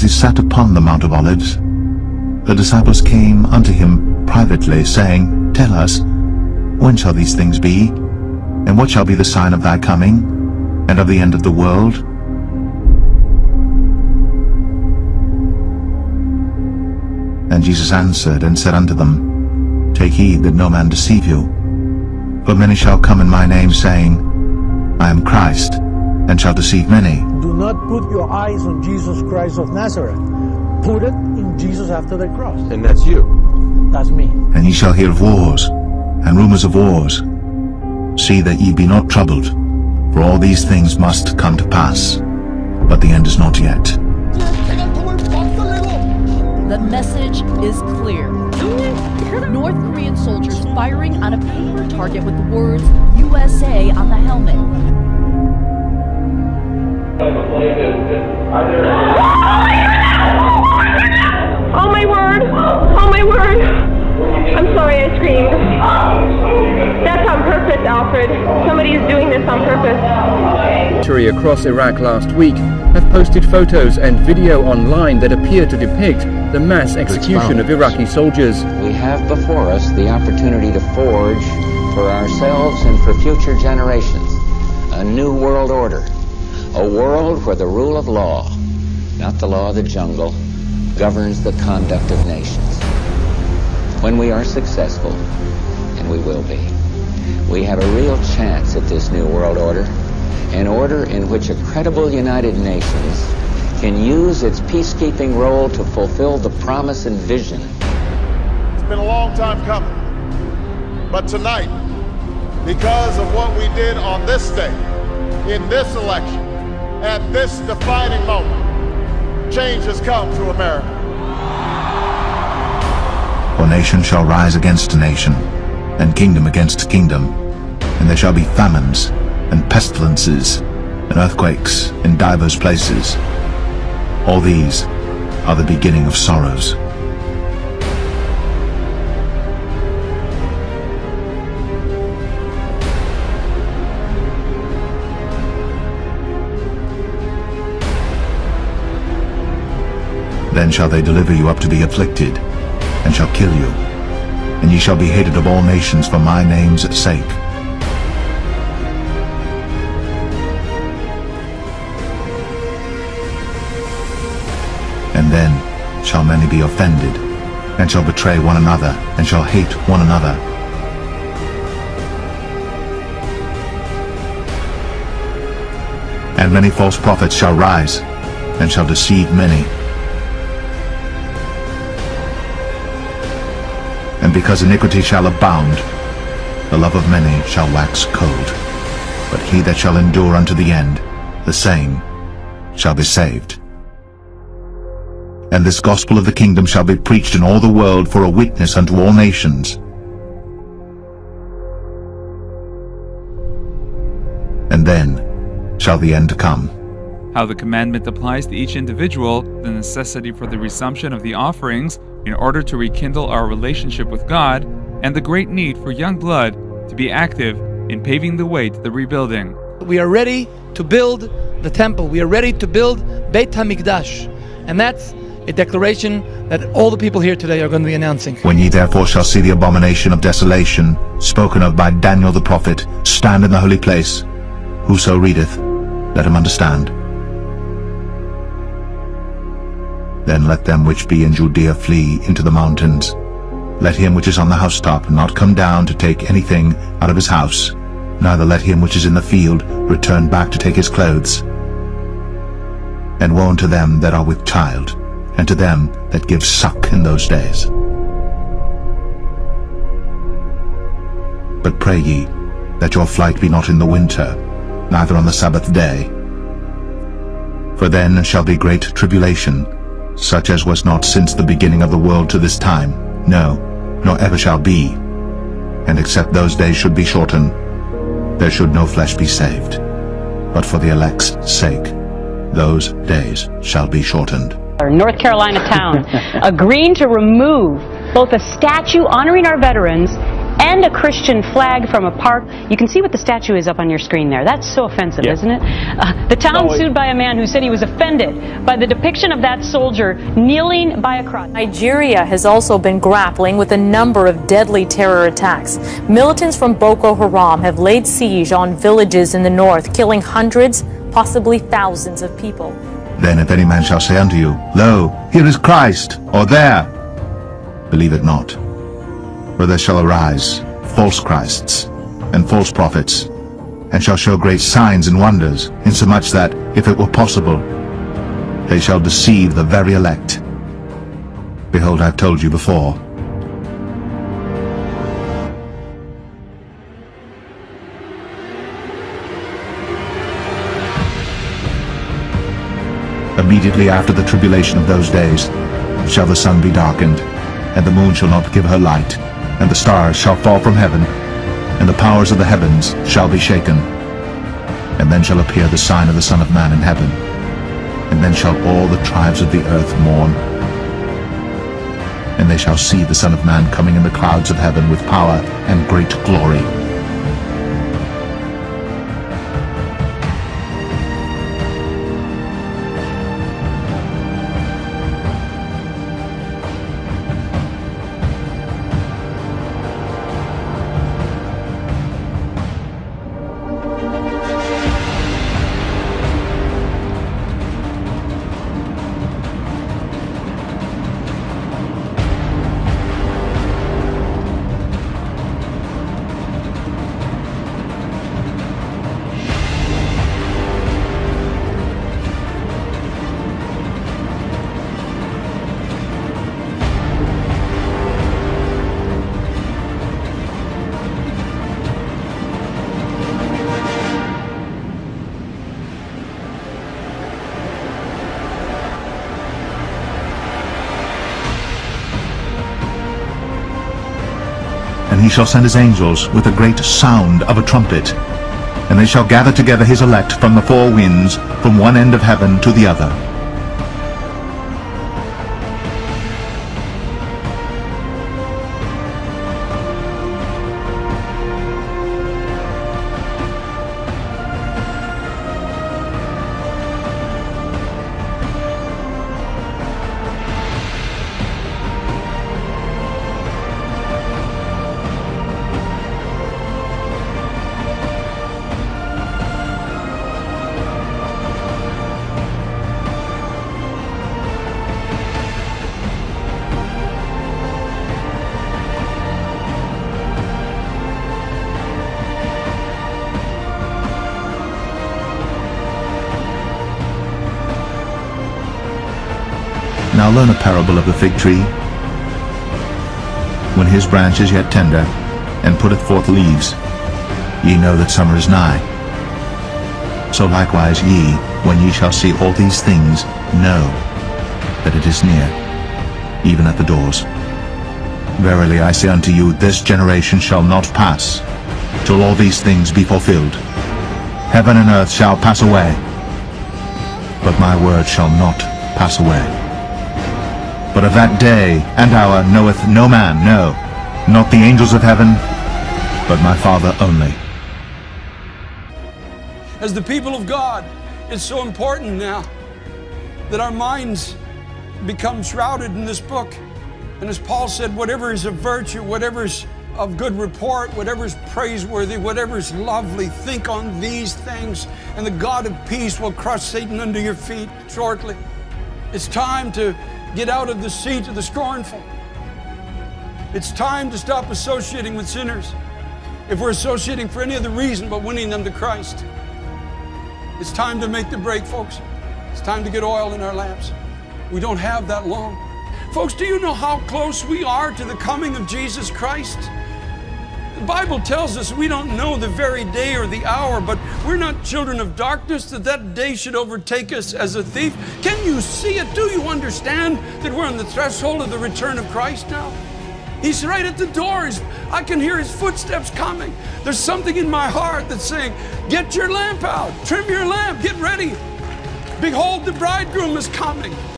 as he sat upon the Mount of Olives, the disciples came unto him privately, saying, Tell us, when shall these things be? And what shall be the sign of thy coming, and of the end of the world? And Jesus answered and said unto them, Take heed that no man deceive you. For many shall come in my name, saying, I am Christ, and shall deceive many. Do not put your eyes on Jesus Christ of Nazareth. Put it in Jesus after the cross. And that's you. That's me. And ye shall hear of wars, and rumors of wars. See that ye be not troubled, for all these things must come to pass, but the end is not yet. The message is clear. North Korean soldiers firing on a paper target with the words USA on the helmet. Oh my word! Oh my word! I'm sorry I screamed. That's on purpose, Alfred. Somebody is doing this on purpose. Military across Iraq last week have posted photos and video online that appear to depict the mass execution of Iraqi soldiers. We have before us the opportunity to forge for ourselves and for future generations a new world order. A world where the rule of law, not the law of the jungle, governs the conduct of nations. When we are successful, and we will be, we have a real chance at this new world order, an order in which a credible United Nations can use its peacekeeping role to fulfill the promise and vision. It's been a long time coming, but tonight, because of what we did on this day, in this election, at this defining moment, change has come to America. For nation shall rise against nation, and kingdom against kingdom, and there shall be famines, and pestilences, and earthquakes in divers places. All these are the beginning of sorrows. Then shall they deliver you up to be afflicted, and shall kill you, and ye shall be hated of all nations for my name's sake. And then shall many be offended, and shall betray one another, and shall hate one another. And many false prophets shall rise, and shall deceive many. And because iniquity shall abound, the love of many shall wax cold. But he that shall endure unto the end, the same shall be saved. And this gospel of the kingdom shall be preached in all the world for a witness unto all nations. And then shall the end come. How the commandment applies to each individual, the necessity for the resumption of the offerings in order to rekindle our relationship with God, and the great need for young blood to be active in paving the way to the rebuilding. We are ready to build the temple. We are ready to build Beit HaMikdash. And that's a declaration that all the people here today are going to be announcing. When ye therefore shall see the abomination of desolation, spoken of by Daniel the prophet, stand in the holy place, whoso readeth, let him understand. Then let them which be in Judea flee into the mountains. Let him which is on the housetop not come down to take anything out of his house, neither let him which is in the field return back to take his clothes. And woe unto them that are with child, and to them that give suck in those days. But pray ye, that your flight be not in the winter, neither on the Sabbath day. For then shall be great tribulation, such as was not since the beginning of the world to this time, no, nor ever shall be. And except those days should be shortened, there should no flesh be saved. But for the elect's sake, those days shall be shortened. North Carolina town agreeing to remove both a statue honoring our veterans and a Christian flag from a park. You can see what the statue is up on your screen there. That's so offensive, isn't it? The town sued by a man who said he was offended by the depiction of that soldier kneeling by a cross. Nigeria has also been grappling with a number of deadly terror attacks. Militants from Boko Haram have laid siege on villages in the north, killing hundreds, possibly thousands of people. Then if any man shall say unto you, Lo, here is Christ, or there, believe it not. For there shall arise false Christs and false prophets, and shall show great signs and wonders, insomuch that, if it were possible, they shall deceive the very elect. Behold, I have told you before. Immediately after the tribulation of those days shall the sun be darkened, and the moon shall not give her light, and the stars shall fall from heaven, and the powers of the heavens shall be shaken. And then shall appear the sign of the Son of Man in heaven, and then shall all the tribes of the earth mourn. And they shall see the Son of Man coming in the clouds of heaven with power and great glory. And he shall send his angels with a great sound of a trumpet, and they shall gather together his elect from the four winds, from one end of heaven to the other. Now learn a parable of the fig tree. When his branch is yet tender, and putteth forth leaves, ye know that summer is nigh. So likewise ye, when ye shall see all these things, know that it is near, even at the doors. Verily I say unto you, this generation shall not pass, till all these things be fulfilled. Heaven and earth shall pass away, but my word shall not pass away. But of that day and hour knoweth no man, no, not the angels of heaven, but my Father only. As the people of God, it's so important now that our minds become shrouded in this book. And as Paul said, whatever is of virtue, whatever is of good report, whatever is praiseworthy, whatever is lovely, think on these things, and the God of peace will crush Satan under your feet shortly. It's time to get out of the seat of the scornful. It's time to stop associating with sinners if we're associating for any other reason but winning them to Christ. It's time to make the break, folks. It's time to get oil in our lamps. We don't have that long. Folks, do you know how close we are to the coming of Jesus Christ? The Bible tells us we don't know the very day or the hour, but we're not children of darkness that day should overtake us as a thief. Can you see it? Do you understand that we're on the threshold of the return of Christ now? He's right at the door. I can hear his footsteps coming. There's something in my heart that's saying, get your lamp out, trim your lamp, get ready. Behold, the bridegroom is coming.